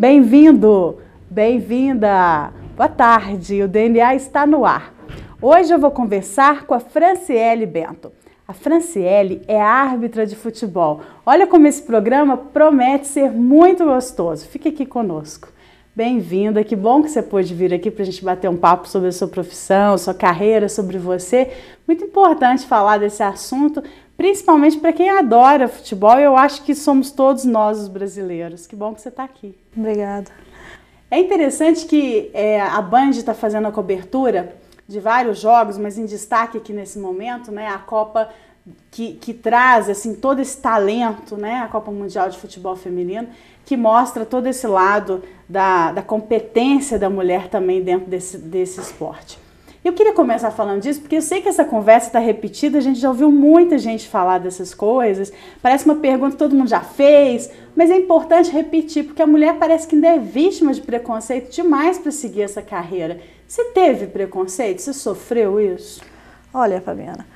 Bem-vindo, bem-vinda, boa tarde, o DNA está no ar. Hoje eu vou conversar com a Franciele Bento. A Franciele é árbitra de futebol. Olha como esse programa promete ser muito gostoso. Fique aqui conosco. Bem-vinda, que bom que você pôde vir aqui para a gente bater um papo sobre a sua profissão, sua carreira, sobre você. Muito importante falar desse assunto, principalmente para quem adora futebol, e eu acho que somos todos nós os brasileiros. Que bom que você está aqui. Obrigada. É interessante que a Band está fazendo a cobertura de vários jogos, mas em destaque aqui nesse momento, né, a Copa que traz assim, todo esse talento, né, a Copa Mundial de Futebol Feminino, que mostra todo esse lado da competência da mulher também dentro desse esporte. Eu queria começar falando disso, porque eu sei que essa conversa está repetida, a gente já ouviu muita gente falar dessas coisas, parece uma pergunta que todo mundo já fez, mas é importante repetir, porque a mulher parece que ainda é vítima de preconceito demais para seguir essa carreira. Você teve preconceito? Você sofreu isso? Olha, Fabiana,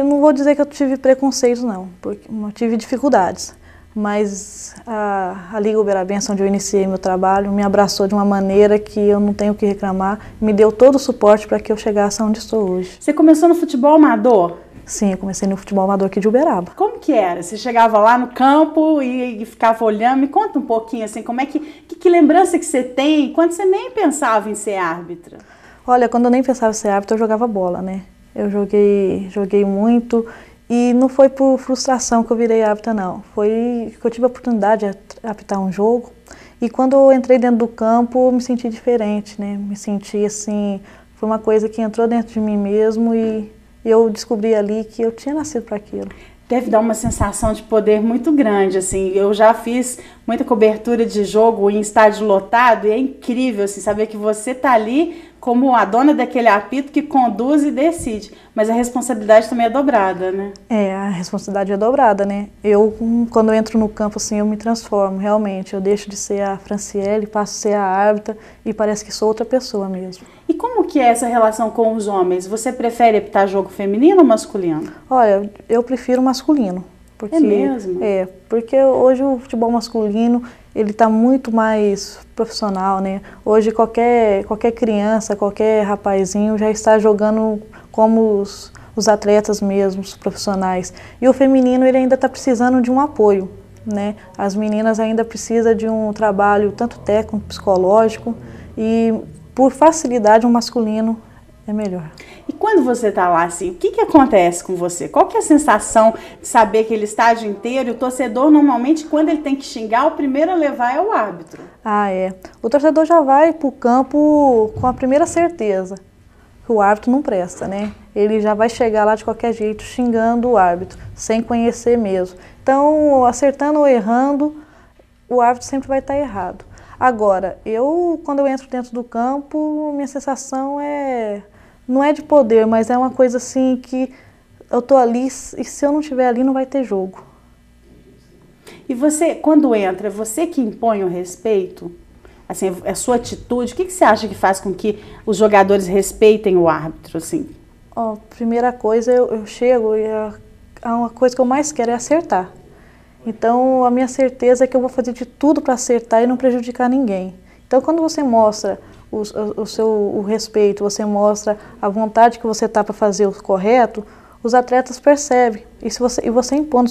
não vou dizer que eu tive preconceito não, porque eu tive dificuldades. Mas a Liga Uberabenço, onde eu iniciei meu trabalho, me abraçou de uma maneira que eu não tenho o que reclamar, me deu todo o suporte para que eu chegasse onde estou hoje. Você começou no futebol amador? Sim, eu comecei no futebol amador aqui de Uberaba. Como que era? Você chegava lá no campo e ficava olhando? Me conta um pouquinho, assim, como é que lembrança que você tem quando você nem pensava em ser árbitra? Olha, quando eu nem pensava em ser árbitra, eu jogava bola, né? Eu joguei muito. E não foi por frustração que eu virei árbitra, não. Foi que eu tive a oportunidade de apitar um jogo. E quando eu entrei dentro do campo, eu me senti diferente, né? Me senti assim, foi uma coisa que entrou dentro de mim mesmo e eu descobri ali que eu tinha nascido para aquilo. Deve dar uma sensação de poder muito grande, assim. Eu já fiz muita cobertura de jogo em estádio lotado e é incrível, assim, saber que você tá ali como a dona daquele apito que conduz e decide. Mas a responsabilidade também é dobrada, né? É, a responsabilidade é dobrada, né? Quando eu entro no campo, assim, eu me transformo, realmente. Eu deixo de ser a Franciele, passo a ser a árbitra e parece que sou outra pessoa mesmo. E como que é essa relação com os homens? Você prefere apitar jogo feminino ou masculino? Olha, eu prefiro masculino. Porque, é mesmo? Porque hoje o futebol masculino, ele está muito mais profissional, né? Hoje qualquer criança, qualquer rapazinho já está jogando como os atletas mesmo, os profissionais. E o feminino, ele ainda está precisando de um apoio, né? As meninas ainda precisam de um trabalho tanto técnico, psicológico e por facilidade o masculino é melhor. E quando você está lá, assim, o que acontece com você? Qual que é a sensação de saber aquele estádio inteiro? E o torcedor, normalmente, quando ele tem que xingar, o primeiro a levar é o árbitro. Ah, é. O torcedor já vai para o campo com a primeira certeza que o árbitro não presta, né? Ele já vai chegar lá de qualquer jeito xingando o árbitro, sem conhecer mesmo. Então, acertando ou errando, o árbitro sempre vai estar errado. Agora, quando eu entro dentro do campo, minha sensação não é de poder, mas é uma coisa assim que eu tô ali e se eu não estiver ali não vai ter jogo. E você, quando entra, você que impõe o respeito? Assim, a sua atitude, o que você acha que faz com que os jogadores respeitem o árbitro, assim? Primeira coisa, eu chego e uma coisa que eu mais quero é acertar. Então, a minha certeza é que eu vou fazer de tudo para acertar e não prejudicar ninguém. Então, quando você mostra o respeito, você mostra a vontade que você está para fazer o correto, os atletas percebem. E você impondo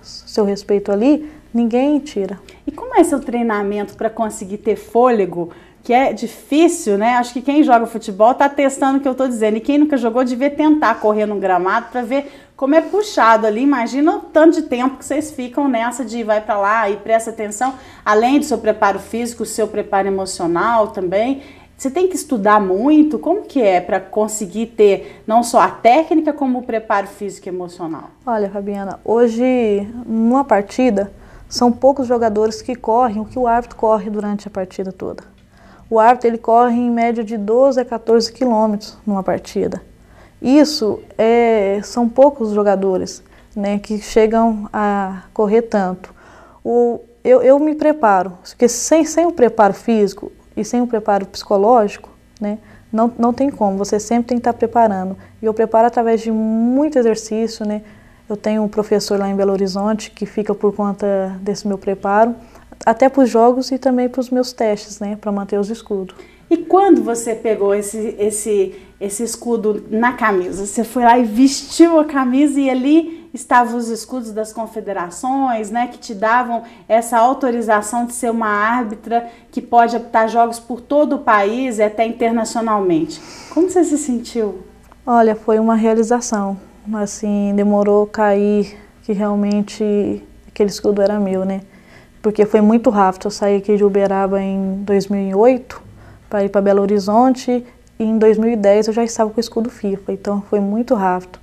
seu respeito ali, ninguém tira. E como é seu treinamento para conseguir ter fôlego? Que é difícil, né? Acho que quem joga futebol está testando o que eu estou dizendo. E quem nunca jogou devia tentar correr num gramado para ver como é puxado ali. Imagina o tanto de tempo que vocês ficam nessa de vai para lá e presta atenção. Além do seu preparo físico, o seu preparo emocional também. Você tem que estudar muito. Como que é para conseguir ter não só a técnica, como o preparo físico e emocional? Olha, Fabiana, hoje, numa partida, são poucos jogadores que correm o que o árbitro corre durante a partida toda. O árbitro ele corre em média de 12 a 14 quilômetros numa partida. Isso são poucos jogadores, né, que chegam a correr tanto. Eu me preparo, porque sem o preparo físico e sem o preparo psicológico, né, não tem como, você sempre tem que estar preparando. E eu preparo através de muito exercício, né. Eu tenho um professor lá em Belo Horizonte que fica por conta desse meu preparo. até para os jogos e também para os meus testes, né, para manter os escudos. E quando você pegou esse escudo na camisa? Você foi lá e vestiu a camisa e ali estavam os escudos das confederações, né, que te davam essa autorização de ser uma árbitra que pode apitar jogos por todo o país e até internacionalmente. Como você se sentiu? Olha, foi uma realização. Assim, demorou cair que realmente aquele escudo era meu, né? Porque foi muito rápido. Eu saí aqui de Uberaba em 2008 para ir para Belo Horizonte e em 2010 eu já estava com o escudo FIFA, então foi muito rápido.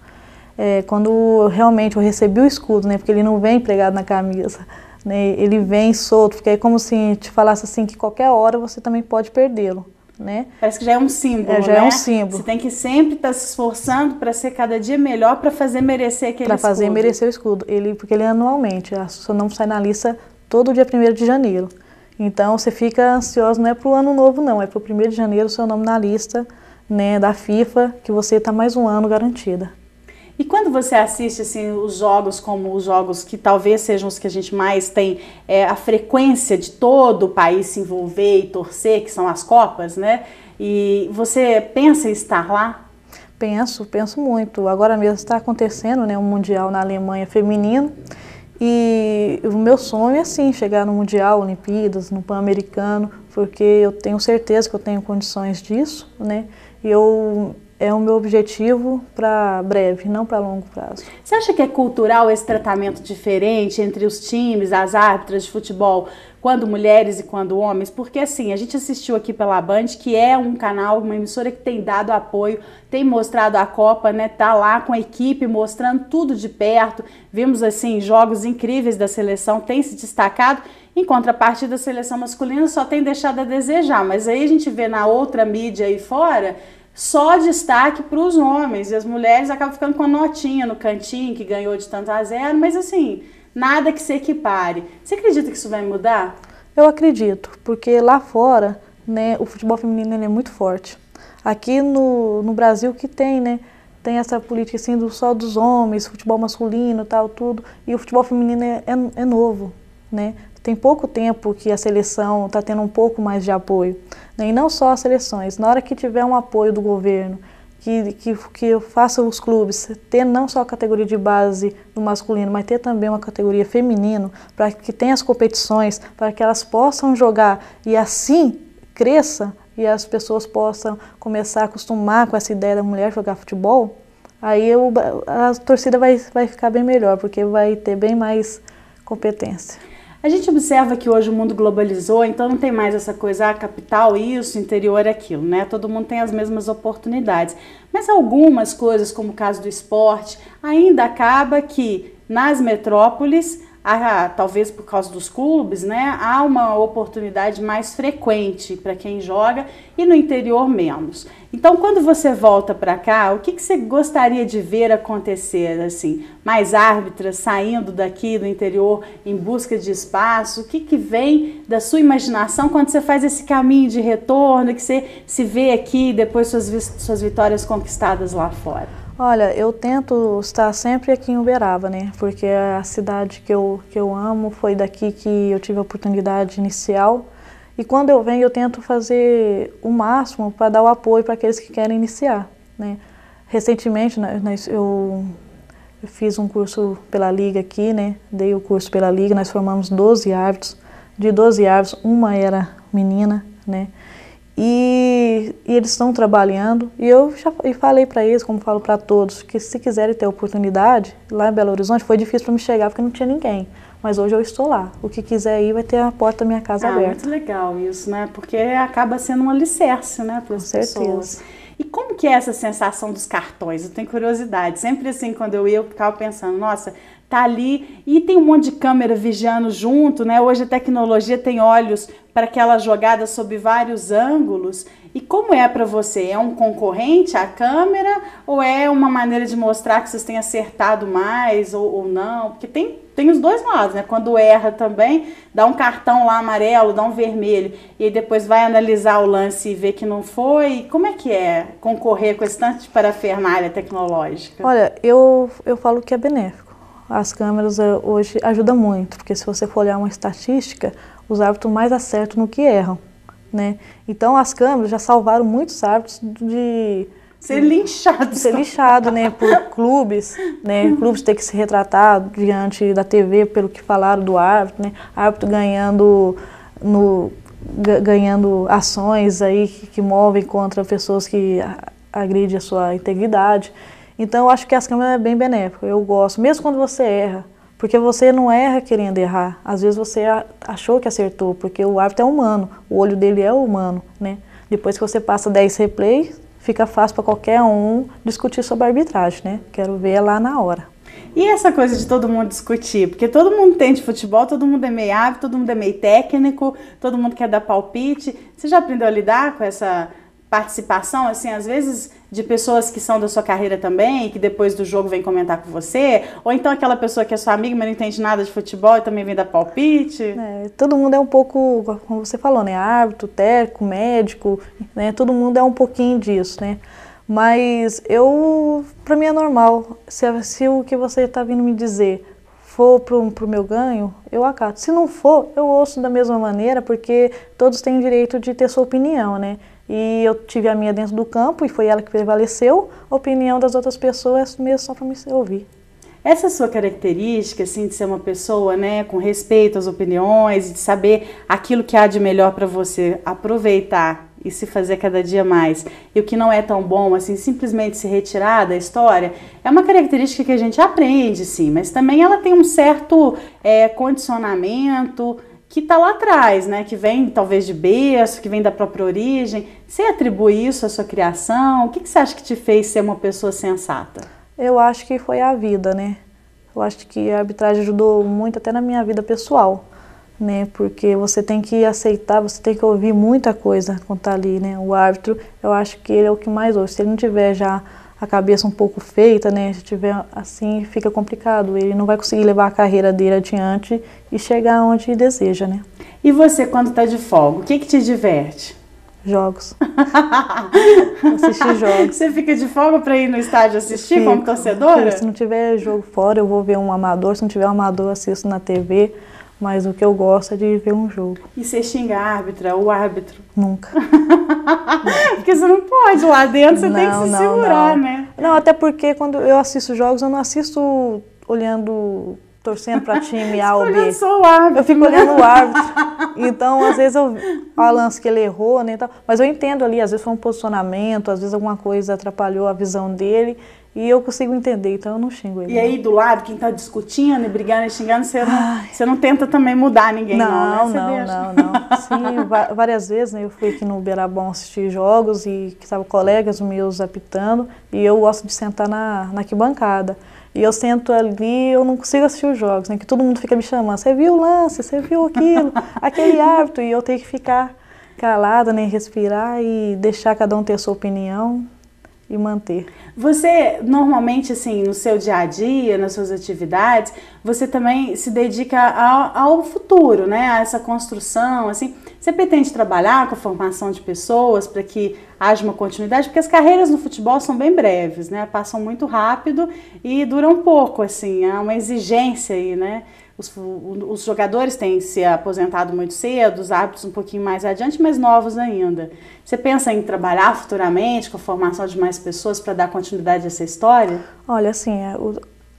Quando realmente eu recebi o escudo, né, porque ele não vem pregado na camisa, né, ele vem solto, porque é como se te falasse assim que qualquer hora você também pode perdê-lo, né? Parece que já é um símbolo, já né? É um símbolo. Você tem que sempre estar se esforçando para ser cada dia melhor para fazer merecer aquele escudo. Para fazer merecer o escudo, porque ele é anualmente, seu nome sai na lista todo dia 1º de janeiro. Então você fica ansioso, não é para o ano novo não, é para o 1º de janeiro o seu nome na lista, né, da FIFA, que você está mais um ano garantida. E quando você assiste assim, os jogos como os jogos que talvez sejam os que a gente mais tem a frequência de todo o país se envolver e torcer, que são as Copas, né? E você pensa em estar lá? Penso muito. Agora mesmo está acontecendo, né, um Mundial na Alemanha feminino. E o meu sonho é sim chegar no Mundial, Olimpíadas, no Pan-Americano, porque eu tenho certeza que eu tenho condições disso, né? E é o meu objetivo para breve, não para longo prazo. Você acha que é cultural esse tratamento diferente entre os times, as árbitras de futebol, quando mulheres e quando homens? Porque assim, a gente assistiu aqui pela Band, que é um canal, uma emissora que tem dado apoio, tem mostrado a Copa, né? Tá lá com a equipe mostrando tudo de perto. Vimos assim jogos incríveis da seleção, tem se destacado. Em contrapartida, a seleção masculina só tem deixado a desejar. Mas aí a gente vê na outra mídia aí fora só destaque para os homens, e as mulheres acabam ficando com a notinha no cantinho que ganhou de tanto a 0, mas assim, nada que se equipare. Você acredita que isso vai mudar? Eu acredito, porque lá fora, né, o futebol feminino ele é muito forte. Aqui no Brasil que tem, né, tem essa política assim só dos homens, futebol masculino, tal, tudo, e o futebol feminino é novo, né? Tem pouco tempo que a seleção está tendo um pouco mais de apoio, né? E não só as seleções. Na hora que tiver um apoio do governo, que faça os clubes ter não só a categoria de base do masculino, mas ter também uma categoria feminino, para que tenha as competições, para que elas possam jogar e assim cresça e as pessoas possam começar a acostumar com essa ideia da mulher jogar futebol, aí a torcida vai ficar bem melhor, porque vai ter bem mais competência. A gente observa que hoje o mundo globalizou, então não tem mais essa coisa, capital isso, interior aquilo, né? Todo mundo tem as mesmas oportunidades. Mas algumas coisas, como o caso do esporte, ainda acaba que nas metrópoles, talvez por causa dos clubes, né? Há uma oportunidade mais frequente para quem joga e no interior menos. Então, quando você volta para cá, o que você gostaria de ver acontecer, assim? Mais árbitras saindo daqui do interior em busca de espaço? O que vem da sua imaginação quando você faz esse caminho de retorno, que você se vê aqui depois suas vitórias conquistadas lá fora? Olha, eu tento estar sempre aqui em Uberaba, né? Porque a cidade que eu amo, foi daqui que eu tive a oportunidade inicial. E quando eu venho, eu tento fazer o máximo para dar o apoio para aqueles que querem iniciar, né? Recentemente, eu fiz um curso pela Liga aqui, né? Dei o curso pela Liga, nós formamos 12 árbitros. De 12 árbitros, uma era menina, né? E eles estão trabalhando, e eu já falei para eles, como falo para todos, que se quiserem ter oportunidade, lá em Belo Horizonte foi difícil para me chegar porque não tinha ninguém, mas hoje eu estou lá. O que quiser ir vai ter a porta da minha casa aberta. Muito legal isso, né? Porque acaba sendo um alicerce, né, para as pessoas. E como que é essa sensação dos cartões? Eu tenho curiosidade. Sempre assim, quando eu ia, eu ficava pensando, nossa, tá ali e tem um monte de câmera vigiando junto, né? Hoje a tecnologia tem olhos para aquela jogada sob vários ângulos. E como é para você? É um concorrente à câmera ou é uma maneira de mostrar que vocês têm acertado mais ou não? Porque tem os dois lados, né? Quando erra também, dá um cartão lá amarelo, dá um vermelho e depois vai analisar o lance e ver que não foi. Como é que é concorrer com esse tanto de parafernália tecnológica? Olha, eu falo que é benéfico. As câmeras hoje ajudam muito, porque se você for olhar uma estatística, os árbitros mais acertam no que erram, né? Então as câmeras já salvaram muitos árbitros de ser linchados. Ser lixado, né, por clubes, né, clubes ter que se retratar diante da TV pelo que falaram do árbitro, né, árbitro ganhando ações aí que movem contra pessoas que agridem a sua integridade. Então eu acho que as câmeras é bem benéfico, eu gosto, mesmo quando você erra, porque você não erra querendo errar, às vezes você achou que acertou, porque o árbitro é humano, o olho dele é humano, né, depois que você passa 10 replays, fica fácil para qualquer um discutir sobre a arbitragem, né? Quero ver lá na hora. E essa coisa de todo mundo discutir? Porque todo mundo entende futebol, todo mundo é meio hábil, todo mundo é meio técnico, todo mundo quer dar palpite. Você já aprendeu a lidar com essa participação, assim, às vezes de pessoas que são da sua carreira também, e que depois do jogo vem comentar com você? Ou então aquela pessoa que é sua amiga, mas não entende nada de futebol e também vem dar palpite? Todo mundo é um pouco, como você falou, né? Árbitro, técnico, médico, né? Todo mundo é um pouquinho disso, né? Mas para mim é normal. Se o que você está vindo me dizer for pro meu ganho, eu acato. Se não for, eu ouço da mesma maneira, porque todos têm direito de ter sua opinião, né? E eu tive a minha dentro do campo e foi ela que prevaleceu. A opinião das outras pessoas mesmo só para me ouvir. Essa sua característica, assim, de ser uma pessoa, né, com respeito às opiniões, de saber aquilo que há de melhor para você aproveitar e se fazer cada dia mais, e o que não é tão bom, assim, simplesmente se retirar da história, é uma característica que a gente aprende, sim, mas também ela tem um certo condicionamento que está lá atrás, né, que vem talvez de berço, que vem da própria origem. Você atribui isso à sua criação? O que você acha que te fez ser uma pessoa sensata? Eu acho que foi a vida, né? Eu acho que a arbitragem ajudou muito até na minha vida pessoal, né? Porque você tem que aceitar, você tem que ouvir muita coisa quando tá ali, né? O árbitro, eu acho que ele é o que mais ouve. Se ele não tiver já a cabeça um pouco feita, né? Se tiver assim, fica complicado. Ele não vai conseguir levar a carreira dele adiante e chegar onde deseja, né? E você, quando tá de folga, o que te diverte? Jogos. Assistir jogos. Você fica de folga para ir no estádio assistir como torcedora? Se não tiver jogo fora, eu vou ver um amador. Se não tiver um amador, eu assisto na TV. Mas o que eu gosto é de ver um jogo. E você xinga a árbitra, o árbitro? Nunca. Porque você não pode, lá dentro você tem que se segurar, né? Não, até porque quando eu assisto jogos, eu não assisto torcendo para time A ou B. Só o árbitro, eu fico olhando o árbitro. Então, às vezes, o lance que ele errou, né? Mas eu entendo ali, às vezes foi um posicionamento, às vezes alguma coisa atrapalhou a visão dele. E eu consigo entender, então eu não xingo ele. E aí, do lado, quem tá discutindo e brigando e xingando, você não tenta também mudar ninguém, não, né? Não. Sim, várias vezes, né? Eu fui aqui no Beirabão assistir jogos e que estavam colegas meus apitando. E eu gosto de sentar na arquibancada. E eu sento ali, eu não consigo assistir os jogos, né? Que todo mundo fica me chamando. Você viu o lance? Você viu aquilo? Aquele árbitro. E eu tenho que ficar calada, né? Respirar e deixar cada um ter a sua opinião e manter. Você, normalmente, assim, no seu dia a dia, nas suas atividades, você também se dedica ao futuro, né? A essa construção, assim. Você pretende trabalhar com a formação de pessoas para que haja uma continuidade? Porque as carreiras no futebol são bem breves, né? Passam muito rápido e duram pouco, assim. Há uma exigência aí, né? Os jogadores têm se aposentado muito cedo, os árbitros um pouquinho mais adiante, mas novos ainda. Você pensa em trabalhar futuramente com a formação de mais pessoas para dar continuidade a essa história? Olha, assim,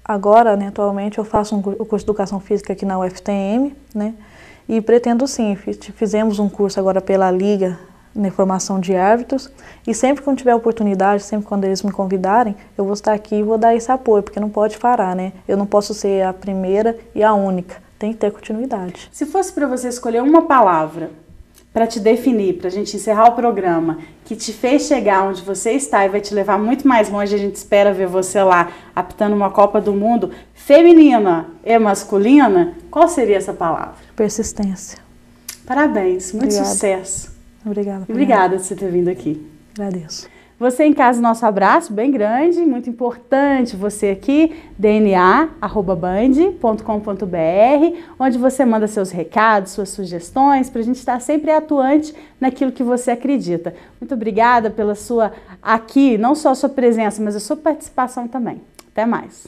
agora, né, atualmente, eu faço o curso de Educação Física aqui na UFTM, né, e pretendo sim, fizemos um curso agora pela Liga, na formação de árbitros, e sempre que eu tiver oportunidade, sempre quando eles me convidarem, eu vou estar aqui e vou dar esse apoio, porque não pode parar, né? Eu não posso ser a primeira e a única, tem que ter continuidade. Se fosse para você escolher uma palavra para te definir, para a gente encerrar o programa, que te fez chegar onde você está e vai te levar muito mais longe, a gente espera ver você lá apitando uma Copa do Mundo feminina e masculina, qual seria essa palavra? Persistência. Parabéns, muito Obrigada. Sucesso. Obrigada. Obrigada por você ter vindo aqui. Agradeço. Você em casa, nosso abraço bem grande, muito importante você aqui, dna@band.com.br, onde você manda seus recados, suas sugestões, para a gente estar sempre atuante naquilo que você acredita. Muito obrigada pela sua aqui, não só a sua presença, mas a sua participação também. Até mais.